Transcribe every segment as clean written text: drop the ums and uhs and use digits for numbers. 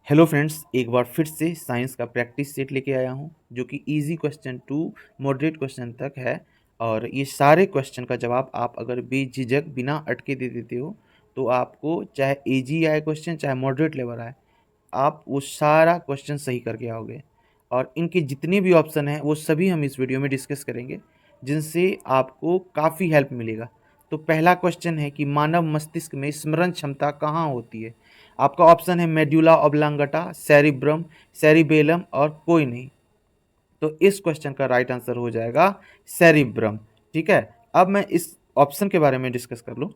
Hello friends, एक बार फिर से साइंस का प्रैक्टिस सेट लेके आया हूँ जो कि easy question to moderate question तक है। और ये सारे क्वेश्चन का जवाब आप अगर बेझिझक बिना अटके दे देते हो तो आपको चाहे इजी आए क्वेश्चन चाहे मॉडरेट लेवल आए, आप वो सारा क्वेश्चन सही करके आओगे। और इनके जितने भी ऑप्शन हैं वो सभी हम इस वीडियो में डिस्कस करेंगे, जिनसे आपको काफ़ी हेल्प मिलेगा। तो पहला क्वेश्चन है कि मानव मस्तिष्क में स्मरण क्षमता कहाँ होती है। आपका ऑप्शन है मेड्यूला ऑब्लांगटा, सेरिब्रम, सेरिबेलम और कोई नहीं। तो इस क्वेश्चन का राइट आंसर हो जाएगा सेरिब्रम। ठीक है, अब मैं इस ऑप्शन के बारे में डिस्कस कर लूँ।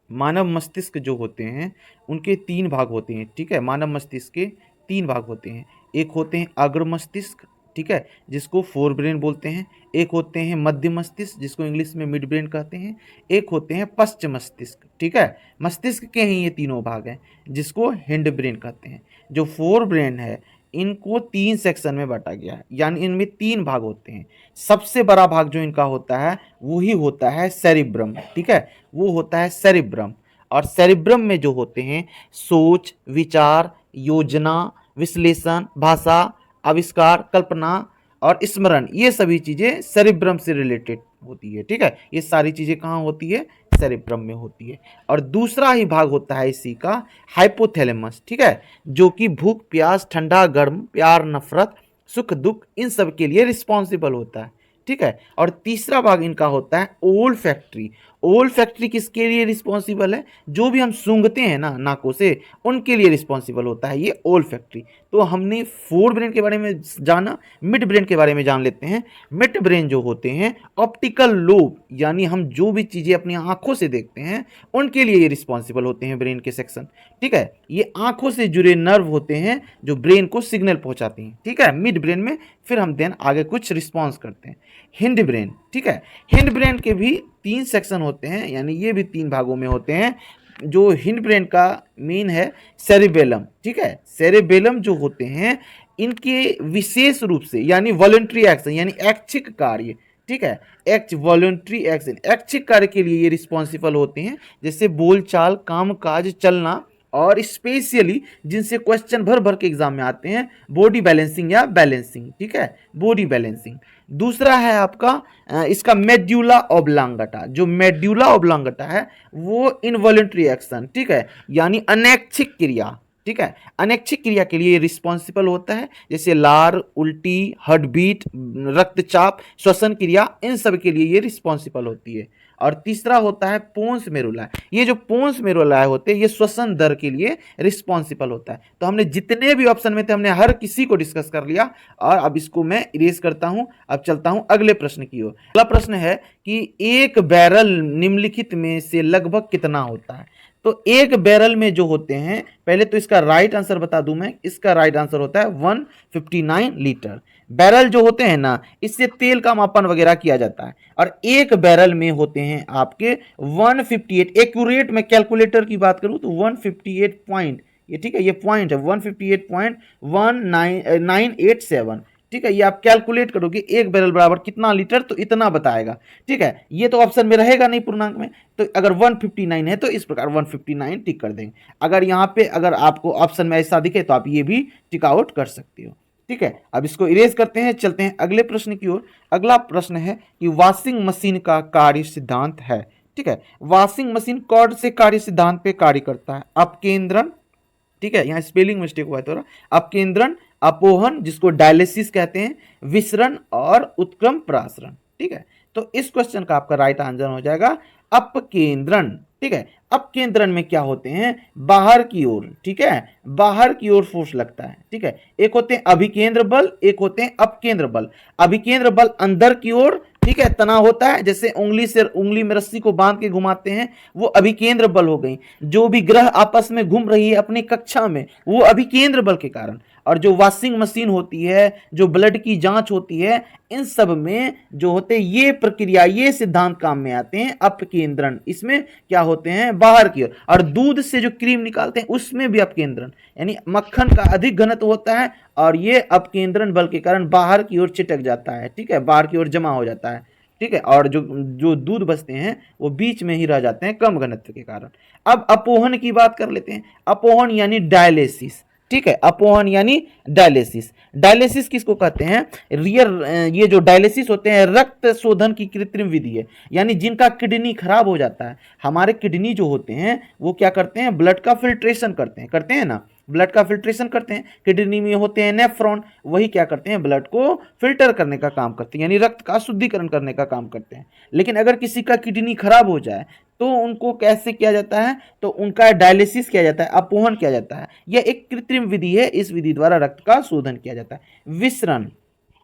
मानव मस्तिष्क जो होते हैं उनके तीन भाग होते हैं। ठीक है, मानव मस्तिष्क के तीन भाग होते हैं। एक होते हैं अग्र मस्तिष्क, ठीक है, जिसको फोर ब्रेन बोलते हैं। एक होते हैं मध्य मस्तिष्क, जिसको इंग्लिश में मिड ब्रेन कहते हैं। एक होते हैं पश्च मस्तिष्क। ठीक है, मस्तिष्क के ही ये तीनों भाग हैं जिसको हिंड ब्रेन कहते हैं। जो फोर ब्रेन है इनको तीन सेक्शन में बांटा गया है, यानी इनमें तीन भाग होते हैं। सबसे बड़ा भाग जो इनका होता है वही होता है सेरिब्रम। ठीक है, वो होता है सेरिब्रम। और सेरिब्रम में जो होते हैं सोच, विचार, योजना, विश्लेषण, भाषा, आविष्कार, कल्पना और स्मरण, ये सभी चीजें सेरिब्रम से रिलेटेड होती है। ठीक है, ये सारी चीजें कहाँ होती है? सेरिब्रम में होती है। और दूसरा ही भाग होता है इसी का हाइपोथैलेमस। ठीक है, जो कि भूख प्यास, ठंडा गर्म, प्यार नफरत, सुख दुख, इन सब के लिए रिस्पॉन्सिबल होता है। ठीक है, और तीसरा भाग इनका होता है ओल फैक्ट्री। ओल फैक्ट्री किसके लिए रिस्पॉन्सिबल है? जो भी हम सूंघते हैं ना नाकों से, उनके लिए रिस्पॉन्सिबल होता है ये ओल फैक्ट्री। तो हमने फोर ब्रेन के बारे में जाना, मिड ब्रेन के बारे में जान लेते हैं। मिड ब्रेन जो होते हैं ऑप्टिकल लोब, यानी हम जो भी चीज़ें अपनी आंखों से देखते हैं उनके लिए ये रिस्पॉन्सिबल होते हैं ब्रेन के सेक्शन। ठीक है, ये आंखों से जुड़े नर्व होते हैं जो ब्रेन को सिग्नल पहुंचाते हैं। ठीक है, मिड ब्रेन में। फिर हम देन आगे कुछ रिस्पॉन्स करते हैं। हिंड ब्रेन, ठीक है, हिंड ब्रेन के भी तीन सेक्शन होते हैं, यानी ये भी तीन भागों में होते हैं। जो हिंड ब्रेन का मेन है सेरिबेलम। ठीक है, सेरिबेलम जो होते हैं इनके विशेष रूप से यानी वॉलंटरी एक्शन यानी ऐच्छिक कार्य, ठीक है, एक्ट वॉलंटरी एक्शन, ऐच्छिक कार्य के लिए ये रिस्पॉन्सिबल होते हैं, जैसे बोलचाल, काम काज, चलना, और स्पेशली जिनसे क्वेश्चन भर भर के एग्जाम में आते हैं, बॉडी बैलेंसिंग या बैलेंसिंग। ठीक है, बॉडी बैलेंसिंग। दूसरा है आपका इसका मेड्यूला ओब्लांगटा। जो मेड्यूला ओब्लांगटा है वो इनवॉलंटरी एक्शन, ठीक है, यानी अनैच्छिक क्रिया। ठीक है, अनैच्छिक क्रिया के लिए रिस्पॉन्सिबल होता है, जैसे लार, उल्टी, हार्ट बीट, रक्तचाप, श्वसन क्रिया, इन सब के लिए ये रिस्पॉन्सिबल होती है। और तीसरा होता है पोन्स मेरुला। ये जो पोन्स मेरुला होते हैं ये श्वसन दर के लिए रिस्पॉन्सिबल होता है। तो हमने जितने भी ऑप्शन में थे हमने हर किसी को डिस्कस कर लिया, और अब इसको मैं इरेज करता हूं। अब चलता हूं अगले प्रश्न की ओर। अगला प्रश्न है कि एक बैरल निम्नलिखित में से लगभग कितना होता है। तो एक बैरल में जो होते हैं, पहले तो इसका राइट आंसर बता दूं मैं, इसका राइट आंसर होता है 159 लीटर। बैरल जो होते हैं ना, इससे तेल का मापन वगैरह किया जाता है, और एक बैरल में होते हैं आपके 158। एक्यूरेट मैं कैलकुलेटर की बात करूं तो 158 पॉइंट, ये ठीक है, ये पॉइंट है 158.1987। ठीक है, ये आप कैलकुलेट करोगे एक बैरल बराबर कितना लीटर, तो इतना बताएगा। ठीक है, ये तो ऑप्शन में रहेगा नहीं पूर्णांक में, तो अगर 159 है तो इस प्रकार 159 टिक कर देंगे। अगर यहाँ पे अगर आपको ऑप्शन में ऐसा दिखे तो आप ये भी टिक आउट कर सकते हो। ठीक है, अब इसको इरेज करते हैं, चलते हैं अगले प्रश्न की ओर। अगला प्रश्न है कि वॉशिंग मशीन का कार्य सिद्धांत है। ठीक है, वॉशिंग मशीन कौन से कार्य सिद्धांत पे कार्य करता है? अपकेंद्रण, ठीक है, यहाँ स्पेलिंग मिस्टेक हुआ है थोड़ा, अपकेंद्रण, अपोहन जिसको डायलिसिस कहते हैं, विसरण और उत्क्रम प्रासरण। ठीक है, तो इस क्वेश्चन का आपका राइट आंसर हो जाएगा अपकेंद्रण। ठीक है, अपकेंद्रण में क्या होते हैं? बाहर की ओर, ठीक है, बाहर की ओर फोर्स लगता है। ठीक है, एक होते हैं अभिकेंद्र बल, एक होते हैं अपकेंद्र बल। अभिकेंद्र बल अंदर की ओर, ठीक है, तनाव होता है, जैसे उंगली से उंगली में रस्सी को बांध के घुमाते हैं, वो अभिकेंद्र बल हो गई। जो भी ग्रह आपस में घूम रही है अपनी कक्षा में, वो अभिकेंद्र बल के कारण। और जो वॉशिंग मशीन होती है, जो ब्लड की जांच होती है, इन सब में जो होते हैं ये प्रक्रिया, ये सिद्धांत काम में आते हैं अपकेंद्रण। इसमें क्या होते हैं? बाहर की ओर। और दूध से जो क्रीम निकालते हैं उसमें भी अपकेंद्रण, यानी मक्खन का अधिक घनत्व होता है, और ये अपकेंद्रण बल के कारण बाहर की ओर चिटक जाता है। ठीक है, बाहर की ओर जमा हो जाता है। ठीक है, और जो जो दूध बचते हैं वो बीच में ही रह जाते हैं कम घनत्व के कारण। अब अपोहन की बात कर लेते हैं। अपोहन यानी डायलिसिस। ठीक है, अपोहन यानी डायलिसिस। डायलिसिस किसको कहते हैं? ये जो डायलिसिस होते हैं रक्त शोधन की कृत्रिम विधि है, यानी जिनका किडनी खराब हो जाता है। हमारे किडनी जो होते हैं वो क्या करते हैं? ब्लड का फिल्ट्रेशन करते हैं ना, ब्लड का फिल्ट्रेशन करते हैं। किडनी में होते हैं नेफ्रॉन, वही क्या करते हैं? ब्लड को फिल्टर करने का काम करते हैं, यानी रक्त का शुद्धिकरण करने का काम करते हैं। लेकिन अगर किसी का किडनी खराब हो जाए तो उनको कैसे किया जाता है? तो उनका डायलिसिस किया जाता है, अपोहन किया जाता है। यह एक कृत्रिम विधि है, इस विधि द्वारा रक्त का शोधन किया जाता है। विसरण,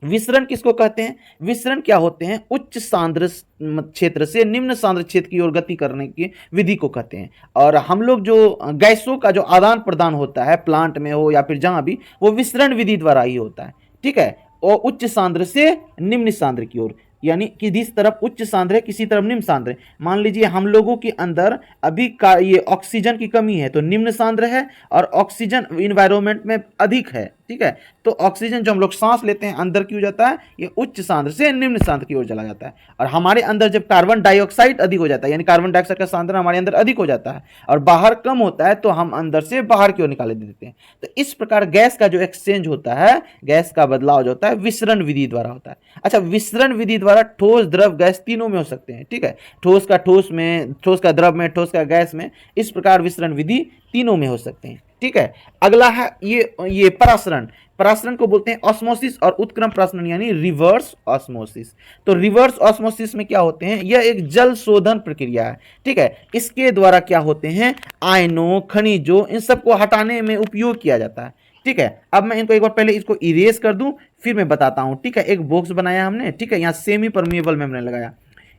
विसरण किसको कहते हैं? विसरण क्या होते हैं? उच्च सांद्र क्षेत्र से निम्न सांद्र क्षेत्र की ओर गति करने की विधि को कहते हैं। और हम लोग जो गैसों का जो आदान प्रदान होता है प्लांट में हो या फिर जहां भी, वो विसरण विधि द्वारा ही होता है, ठीक है। और उच्च सांद्र से निम्न सांद्र की ओर, यानी कि जिस तरफ उच्च सांद्र है किसी तरफ निम्न सांद्र है। मान लीजिए हम लोगों के अंदर अभी का ये ऑक्सीजन की कमी है तो निम्न सांद्र है, और ऑक्सीजन इन्वायरमेंट में अधिक है, ठीक है। तो ऑक्सीजन जो हम लोग सांस लेते हैं अंदर की हो जाता है, ये उच्च सांद्र से निम्न सांद्र की ओर चला जाता है। और हमारे अंदर जब कार्बन डाइऑक्साइड अधिक हो जाता है, यानी कार्बन डाइऑक्साइड का सांद्र हमारे अंदर अधिक हो जाता है और बाहर कम होता है, तो हम अंदर से बाहर की ओर निकाले देते हैं। तो इस प्रकार गैस का जो एक्सचेंज होता है, गैस का बदलाव जो होता है विसरण विधि द्वारा होता है। अच्छा, विसरण विधि द्वारा ठोस, द्रव, गैस तीनों में हो सकते हैं, ठीक है। ठोस का ठोस में, ठोस का द्रव में, ठोस का गैस में, इस प्रकार विसरण विधि तीनों में हो सकते हैं, ठीक है। अगला है ये परासरण। परासरण को बोलते हैं ऑस्मोसिस और उत्क्रम परासरण यानी रिवर्स ऑस्मोसिस। तो रिवर्स ऑस्मोसिस में क्या होते हैं? यह एक जल शोधन प्रक्रिया है, ठीक है। इसके द्वारा क्या होते हैं? आयनों, खनिजों, इन सबको हटाने में उपयोग किया जाता है, ठीक है। अब मैं इनको एक बार पहले इसको इरेज कर दूं, फिर मैं बताता हूं, ठीक है। एक बॉक्स बनाया हमने, ठीक है, यहाँ सेमी परमिएबल में हमने लगाया,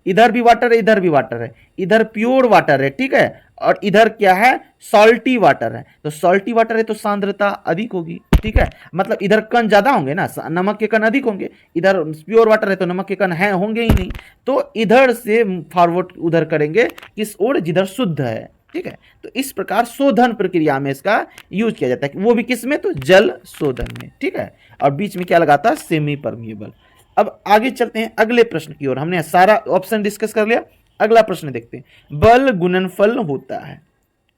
इधर भी वाटर है, इधर भी वाटर है, इधर प्योर वाटर है, ठीक है, और इधर क्या है? सॉल्टी वाटर है। तो सॉल्टी वाटर है तो सांद्रता अधिक होगी, ठीक है, मतलब इधर कण ज्यादा होंगे ना, नमक के कण अधिक होंगे। इधर प्योर वाटर है तो नमक के कण है होंगे ही नहीं, तो इधर से फॉरवर्ड उधर करेंगे किस ओर? जिधर शुद्ध है, ठीक है। तो इस प्रकार शोधन प्रक्रिया में इसका यूज किया जाता है, वो भी किस में? तो जल शोधन में, ठीक है। और बीच में क्या लगाता है? Semi permeable. अब आगे चलते हैं अगले प्रश्न की ओर। हमने सारा ऑप्शन डिस्कस कर लिया, अगला प्रश्न देखते हैं। बल गुणनफल होता है,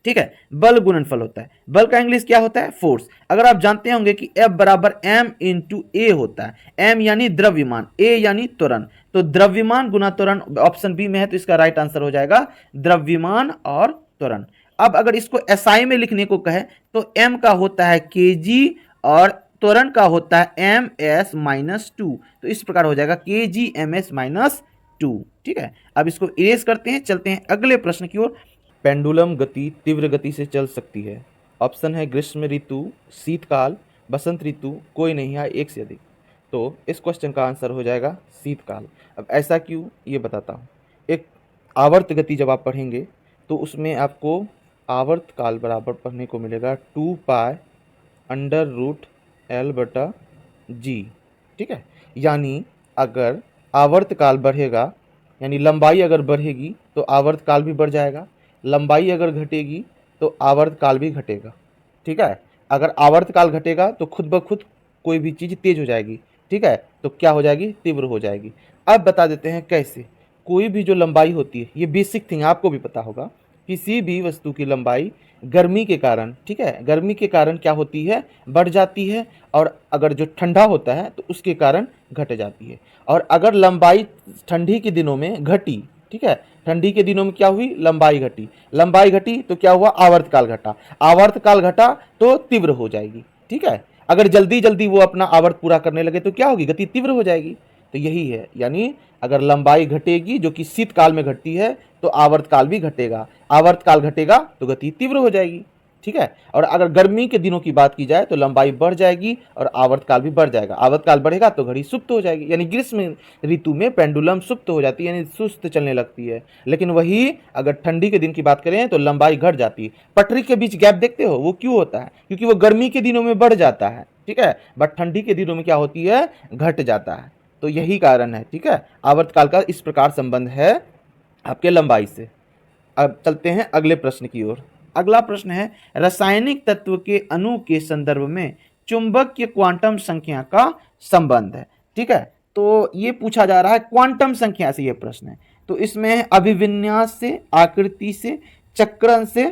ठीक है, बल गुणनफल होता है। बल का इंग्लिश क्या होता है? फोर्स। अगर आप जानते होंगे कि F बराबर m इंटू ए होता है, m यानी द्रव्यमान, a यानी त्वरण, तो द्रव्यमान गुना त्वरण ऑप्शन बी में है, तो इसका राइट आंसर हो जाएगा द्रव्यमान और त्वरण। अब अगर इसको SI में लिखने को कहे तो m का होता है kg और त्वरण का होता है ms माइनस 2, तो इस प्रकार हो जाएगा kg ms माइनस 2, ठीक है। अब इसको इरेज करते हैं, चलते हैं अगले प्रश्न की ओर। पेंडुलम गति तीव्र गति से चल सकती है। ऑप्शन है ग्रीष्म ऋतु, शीतकाल, बसंत ऋतु, कोई नहीं है एक से अधिक। तो इस क्वेश्चन का आंसर हो जाएगा शीतकाल। अब ऐसा क्यों, ये बताता हूँ। एक आवर्त गति जब आप पढ़ेंगे तो उसमें आपको आवर्त काल बराबर पढ़ने को मिलेगा 2 पाई अंडर रूट L बटा G, ठीक है। यानी अगर आवर्त काल बढ़ेगा, यानी लंबाई अगर बढ़ेगी तो आवर्त काल भी बढ़ जाएगा, लंबाई अगर घटेगी तो आवर्त काल भी घटेगा, ठीक है। अगर आवर्त काल घटेगा तो खुद ब खुद कोई भी चीज़ तेज हो जाएगी, ठीक है, तो क्या हो जाएगी? तीव्र हो जाएगी। अब बता देते हैं कैसे। कोई भी जो लंबाई होती है, ये बेसिक थिंग आपको भी पता होगा, किसी भी वस्तु की लंबाई गर्मी के कारण, ठीक है, गर्मी के कारण क्या होती है? बढ़ जाती है, और अगर जो ठंडा होता है तो उसके कारण घट जाती है। और अगर लंबाई ठंडी के दिनों में घटी, ठीक है, ठंडी के दिनों में क्या हुई? लंबाई घटी, लंबाई घटी तो क्या हुआ? आवर्तकाल घटा, आवर्तकाल घटा तो तीव्र हो जाएगी, ठीक है। अगर जल्दी जल्दी वो अपना आवर्त पूरा करने लगे तो क्या होगी? गति तीव्र हो जाएगी। तो यही है, यानी अगर लंबाई घटेगी जो कि शीतकाल में घटती है तो आवर्तकाल भी घटेगा, आवर्तकाल घटेगा तो गति तीव्र हो जाएगी, ठीक है। और अगर गर्मी के दिनों की बात की जाए तो लंबाई बढ़ जाएगी और आवर्तकाल भी बढ़ जाएगा, आवर्तकाल बढ़ेगा तो घड़ी सुप्त हो जाएगी, यानी ग्रीष्म ऋतु में पेंडुलम सुप्त हो जाती है, यानी सुस्त चलने लगती है। लेकिन वही अगर ठंडी के दिन की बात करें तो लंबाई घट जाती है। पटरी के बीच गैप देखते हो, वो क्यों होता है? क्योंकि वो गर्मी के दिनों में बढ़ जाता है, ठीक है, बट ठंडी के दिनों में क्या होती है? घट जाता है। तो यही कारण है, ठीक है। आवर्तकाल का इस प्रकार संबंध है आपके लंबाई से। अब चलते हैं अगले प्रश्न की ओर। अगला प्रश्न है रासायनिक तत्व के अणु के संदर्भ में चुंबकीय क्वांटम संख्या का संबंध है, ठीक है। तो ये पूछा जा रहा है क्वांटम संख्या से, ये प्रश्न है। तो इसमें अभिविन्यास से, आकृति से, चक्रण से,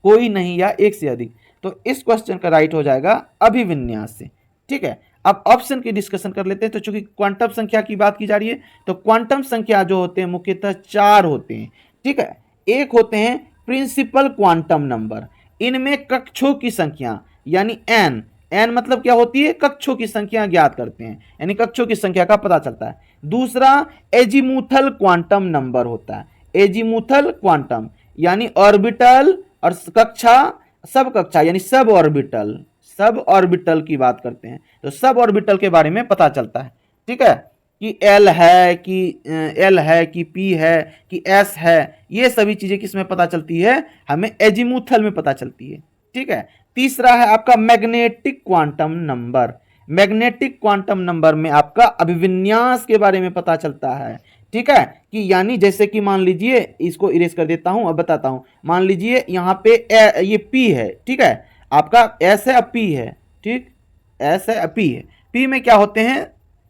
कोई नहीं या एक से अधिक। तो इस क्वेश्चन का राइट हो जाएगा अभिविन्यास से। ठीक है, अब ऑप्शन की डिस्कशन कर लेते हैं। तो चूंकि क्वांटम संख्या की बात की जा रही है, तो क्वांटम संख्या जो होते हैं मुख्यतः 4 होते हैं। ठीक है, एक होते हैं प्रिंसिपल क्वांटम नंबर, इनमें कक्षों की संख्या यानी एन, एन मतलब क्या होती है, कक्षों की संख्या ज्ञात करते हैं, यानी कक्षों की संख्या का पता चलता है। दूसरा एजीमुथल क्वांटम नंबर होता है, एजीमुथल क्वांटम यानी ऑर्बिटल और कक्षा, सब कक्षा यानी सब ऑर्बिटल, सब ऑर्बिटल की बात करते हैं, तो सब ऑर्बिटल के बारे में पता चलता है। ठीक है, कि एल है कि पी है कि एस है, ये सभी चीजें किसमें पता चलती है, हमें एजीमुथल में पता चलती है। ठीक है, तीसरा है आपका magnetic quantum number, magnetic quantum number में आपका अभिविन्यास के बारे में पता चलता है। ठीक है, कि यानी जैसे कि मान लीजिए, इसको इरेज कर देता हूं, अब बताता हूं। मान लीजिए यहाँ पे ये पी है, ठीक है, आपका एस है, अब पी है, ठीक, एस है, अब पी है। पी में क्या होते हैं,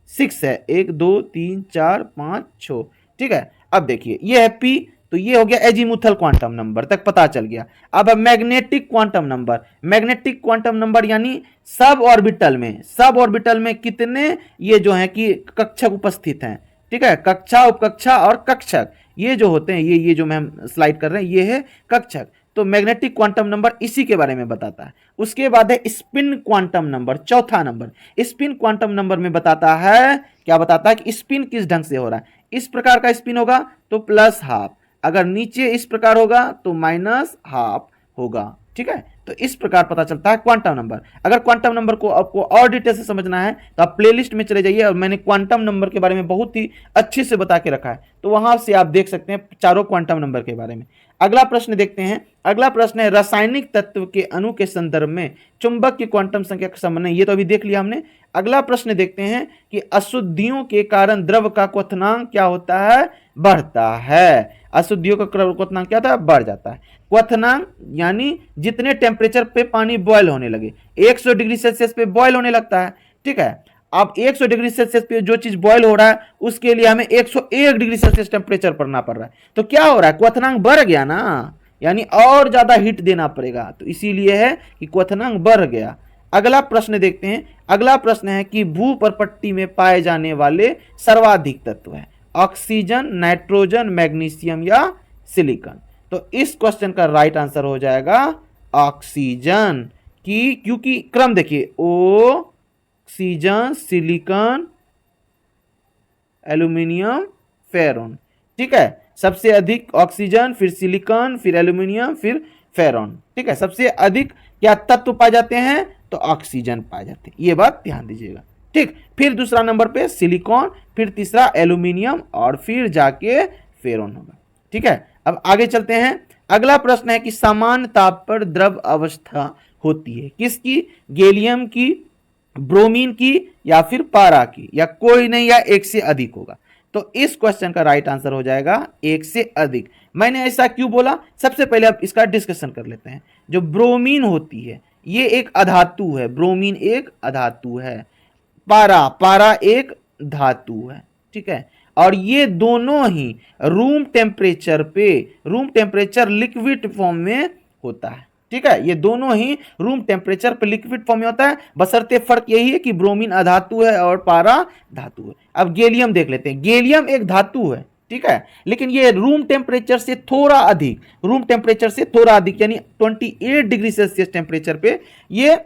6 है, 1 2 3 4 5 6। ठीक है, अब देखिए ये है पी, तो ये हो गया एजीमुथल क्वांटम नंबर तक पता चल गया। अब magnetic quantum number, magnetic quantum number यानी सब ऑर्बिटल में, सब ऑर्बिटल में कितने ये जो है कि कक्षक उपस्थित हैं। ठीक है, कक्षा, उपकक्षा और कक्षक, ये जो होते हैं, ये जो मैम स्लाइड कर रहे हैं, ये है कक्षक। तो मैग्नेटिक क्वांटम नंबर इसी के बारे में बताता है। उसके बाद है स्पिन क्वांटम नंबर, चौथा नंबर। स्पिन क्वांटम नंबर में बताता है, क्या बताता है कि स्पिन किस ढंग से हो रहा है। इस प्रकार का स्पिन होगा तो प्लस हाफ, अगर नीचे इस प्रकार होगा तो माइनस हाफ होगा। ठीक है, तो इस प्रकार पता चलता है क्वांटम नंबर। अगर क्वांटम नंबर को आपको और डिटेल से समझना है तो आप प्लेलिस्ट में चले जाइए, और मैंने क्वांटम नंबर के बारे में बहुत ही अच्छे से बता के रखा है, तो वहां से आप देख सकते हैं चारों क्वांटम नंबर के बारे में। अगला प्रश्न देखते हैं। अगला प्रश्न है रासायनिक तत्व के अणु के संदर्भ में चुंबक की क्वांटम संख्या का संबंध, ये तो अभी देख लिया हमने। अगला प्रश्न देखते हैं कि अशुद्धियों के कारण द्रव का क्वथनांक क्या होता है, बढ़ता है। अशुद्धियों का क्वथनांक क्या था, बढ़ जाता है। क्वथनांक यानी जितने टेम्परेचर पे पानी बॉयल होने लगे, 100 डिग्री सेल्सियस पे बॉयल होने लगता है। ठीक है, अब 100 डिग्री सेल्सियस पे जो चीज बॉयल हो रहा है उसके लिए हमें 101 डिग्री सेल्सियस टेम्परेचर पड़ना पड़ रहा है, तो क्या हो रहा है, क्वथनांक बढ़ गया ना, यानी और ज्यादा हीट देना पड़ेगा, तो इसीलिए है कि क्वथनांक बढ़ गया। अगला प्रश्न देखते हैं। अगला प्रश्न है कि भूपर्पट्टी में पाए जाने वाले सर्वाधिक तत्व है ऑक्सीजन, नाइट्रोजन, मैग्नीशियम या सिलिकॉन। तो इस क्वेश्चन का राइट आंसर हो जाएगा ऑक्सीजन, की क्योंकि क्रम देखिए, ऑक्सीजन, सिलिकॉन, एल्यूमिनियम, फेरॉन। ठीक है, सबसे अधिक ऑक्सीजन, फिर सिलिकॉन, फिर एल्यूमिनियम, फिर फेरॉन। ठीक है, सबसे अधिक क्या तत्व पाए जाते हैं, तो ऑक्सीजन पाए जाते हैं, ये बात ध्यान दीजिएगा। ठीक, फिर दूसरा नंबर पे सिलिकॉन, फिर तीसरा एल्यूमिनियम और फिर जाके फेरॉन होगा। ठीक है, अब आगे चलते हैं। अगला प्रश्न है कि सामान्य ताप पर द्रव अवस्था होती है किसकी, गैलियम की, ब्रोमीन की या फिर पारा की, या कोई नहीं, या एक से अधिक होगा। तो इस क्वेश्चन का राइट आंसर हो जाएगा एक से अधिक। मैंने ऐसा क्यों बोला, सबसे पहले आप इसका डिस्कशन कर लेते हैं। जो ब्रोमीन होती है ये एक अधातु है, ब्रोमीन एक अधातु है, पारा एक धातु है। ठीक है, और ये दोनों ही रूम टेम्परेचर लिक्विड फॉर्म में होता है। ठीक है, ये दोनों ही रूम टेम्परेचर पे लिक्विड फॉर्म में होता है, बशर्ते फर्क यही है कि ब्रोमीन अधातु है और पारा धातु है। अब गैलियम देख लेते हैं। गैलियम एक धातु है, ठीक है, लेकिन ये रूम टेम्परेचर से थोड़ा अधिक, यानी 28 डिग्री सेल्सियस टेम्परेचर पे ये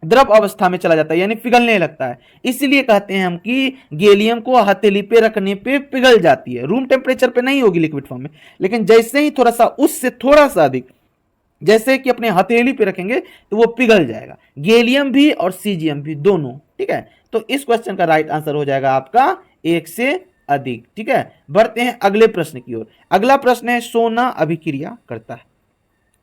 द्रव अवस्था में चला जाता है, यानी पिघलने लगता है। इसलिए कहते हैं हम कि गैलियम को हथेली पे रखने पे पिघल जाती है। रूम टेम्परेचर पे नहीं होगी लिक्विड फॉर्म में, लेकिन जैसे ही थोड़ा सा, उससे थोड़ा सा अधिक, जैसे कि अपने हथेली पे रखेंगे तो वो पिघल जाएगा, गैलियम भी और सीजियम भी दोनों। ठीक है, तो इस क्वेश्चन का राइट आंसर हो जाएगा आपका एक से अधिक। ठीक है, बढ़ते हैं अगले प्रश्न की ओर। अगला प्रश्न है सोना अभिक्रिया करता है,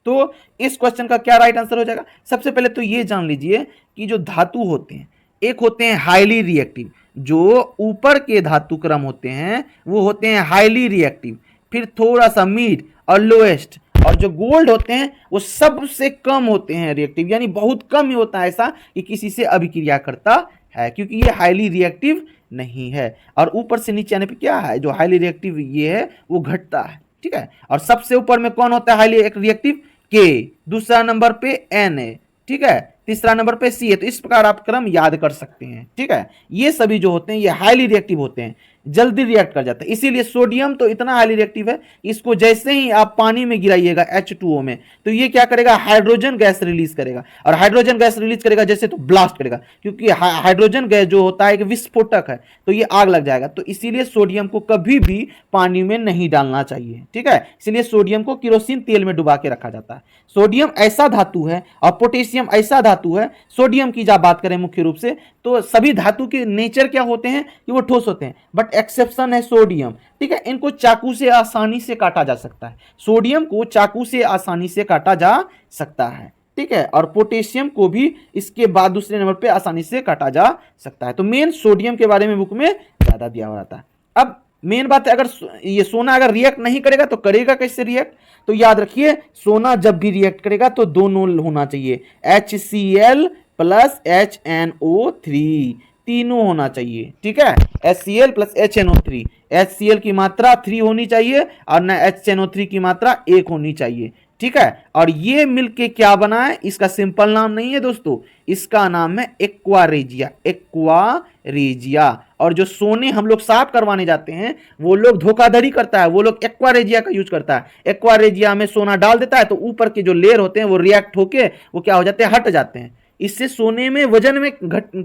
तो इस क्वेश्चन का क्या राइट आंसर हो जाएगा। सबसे पहले तो ये जान लीजिए कि जो धातु होते हैं, एक होते हैं हाईली रिएक्टिव, जो ऊपर के धातु क्रम होते हैं वो होते हैं हाईली रिएक्टिव, फिर थोड़ा सा मिड और लोएस्ट, और जो गोल्ड होते हैं वो सबसे कम होते हैं रिएक्टिव, यानी बहुत कम ही होता है ऐसा कि किसी से अभिक्रिया करता है, क्योंकि ये हाईली रिएक्टिव नहीं है। और ऊपर से नीचे आने पे क्या है, जो हाईली रिएक्टिव ये है वो घटता है। ठीक है, और सबसे ऊपर में कौन होता है हाईली रिएक्टिव, के, दूसरा नंबर पे एन है। ठीक है, तीसरा नंबर पे सी है। तो इस प्रकार आप क्रम याद कर सकते हैं। ठीक है, ये सभी जो होते हैं ये हाईली रिएक्टिव होते हैं, जल्दी रिएक्ट कर जाते हैं। इसीलिए सोडियम तो इतना हाईली रिएक्टिव है, इसको जैसे ही आप पानी में गिराइएगा H2O में, तो ये क्या करेगा, हाइड्रोजन गैस रिलीज करेगा। और हाइड्रोजन गैस रिलीज करेगा जैसे तो ब्लास्ट करेगा, क्योंकि हाइड्रोजन गैस जो होता है एक विस्फोटक है, तो ये आग लग जाएगा। तो इसीलिए सोडियम को कभी भी पानी में नहीं डालना चाहिए। ठीक है, इसलिए सोडियम को केरोसिन तेल में डुबा के रखा जाता है। सोडियम ऐसा धातु है और पोटेशियम ऐसा धातु है। सोडियम की जब बात करें मुख्य रूप से, तो सभी धातु के नेचर क्या होते हैं कि वो ठोस होते हैं, बट एक्सेप्शन है सोडियम। ठीक है, इनको चाकू से आसानी से काटा जा सकता है, सोडियम को चाकू से आसानी से काटा जा सकता है। ठीक है, और पोटेशियम को भी इसके बाद दूसरे नंबर पे आसानी से काटा जा सकता है। तो मेन सोडियम के बारे में बुक में ज्यादा दिया हुआ रहता है। अब मेन बात है, अगर ये सोना अगर रिएक्ट नहीं करेगा तो करेगा कैसे रिएक्ट, तो याद रखिए सोना जब भी रिएक्ट करेगा तो दोनों होना चाहिए, HCl प्लस HNO3, तीनों होना चाहिए। ठीक है, HCl प्लस HNO3, HCl की मात्रा 3 होनी चाहिए और ना HNO3 की मात्रा 1 होनी चाहिए। ठीक है, और ये मिलके क्या बना है, इसका सिंपल नाम नहीं है दोस्तों, इसका नाम है एक्वा रेजिया, एक्वा रेजिया। और जो सोने हम लोग साफ करवाने जाते हैं वो लोग धोखाधड़ी करता है, वो लोग एक्वा रेजिया का यूज करता है। एक्वा रेजिया में सोना डाल देता है तो ऊपर के जो लेयर होते हैं वो रिएक्ट होके वो क्या हो जाते हैं, हट जाते हैं। इससे सोने में वजन में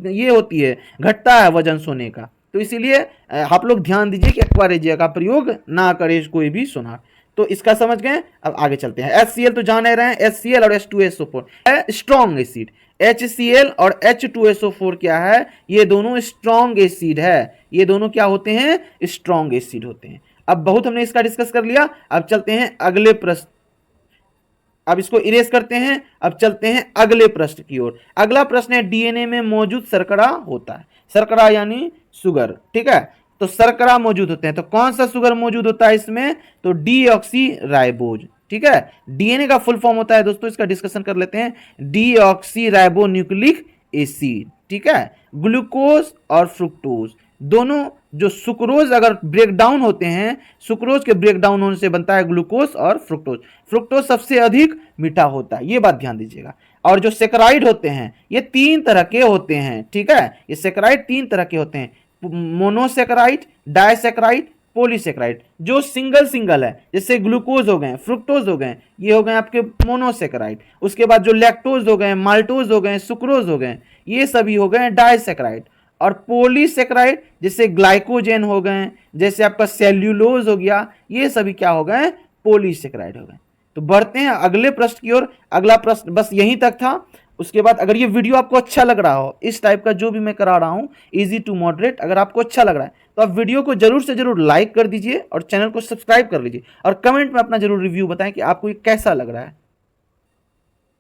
ये होती है, घटता है वजन सोने का। तो इसीलिए आप लोग ध्यान दीजिए कि एक्वा रेजिया का प्रयोग ना करे कोई भी सोनार। तो इसका समझ गए, अब आगे चलते हैं। HCl तो जान रहे हैं, HCl और H2SO4 स्ट्रॉन्ग एसिड। HCl और H2SO4 क्या है, ये दोनों स्ट्रॉन्ग एसिड है। ये दोनों क्या होते हैं, स्ट्रॉन्ग एसिड होते हैं। अब बहुत हमने इसका डिस्कस कर लिया, अब चलते हैं अगले प्रश्न। अब इसको इरेज करते हैं, अब चलते हैं अगले प्रश्न की ओर। अगला प्रश्न है, डीएनए में मौजूद शर्करा होता है, शर्करा यानी शुगर। ठीक है, तो शर्करा मौजूद होते हैं, तो कौन सा शुगर मौजूद होता है इसमें, तो डीऑक्सीराइबोज। ठीक है, डीएनए का फुल फॉर्म होता है दोस्तों, इसका डिस्कशन कर लेते हैं, डीऑक्सीराइबोन्यूक्लिक एसिड। ठीक है, ग्लूकोज और फ्रुक्टोज दोनों, जो सुक्रोज अगर ब्रेक डाउन होते हैं, सुक्रोज के ब्रेक डाउन होने से बनता है ग्लूकोज और फ्रुक्टोज। फ्रुक्टोज सबसे अधिक मीठा होता है, ये बात ध्यान दीजिएगा। और जो सेक्राइड होते हैं ये 3 तरह के होते हैं। ठीक है, ये सेक्राइड 3 तरह के होते हैं, मोनोसेक्राइड, डाइसेक्राइड, पॉलीसेक्राइड। जो सिंगल सिंगल है, जैसे ग्लूकोज हो गए, फ्रुक्टोज हो गए, ये हो गए आपके मोनोसेक्राइड। उसके बाद जो लैक्टोज हो गए, माल्टोज हो गए, सुक्रोज हो गए, ये सभी हो गए डाइसेक्राइड। और पॉलीसेक्राइड जैसे ग्लाइकोजेन हो गए, जैसे आपका सेल्यूलोज हो गया, ये सभी क्या हो गए, पॉलीसेक्राइड हो गए। तो बढ़ते हैं अगले प्रश्न की ओर। अगला प्रश्न बस यहीं तक था। उसके बाद अगर ये वीडियो आपको अच्छा लग रहा हो, इस टाइप का जो भी मैं करा रहा हूँ इजी टू मॉडरेट, अगर आपको अच्छा लग रहा है तो आप वीडियो को जरूर से जरूर लाइक कर दीजिए और चैनल को सब्सक्राइब कर लीजिए और कमेंट में अपना जरूर रिव्यू बताएं कि आपको ये कैसा लग रहा है।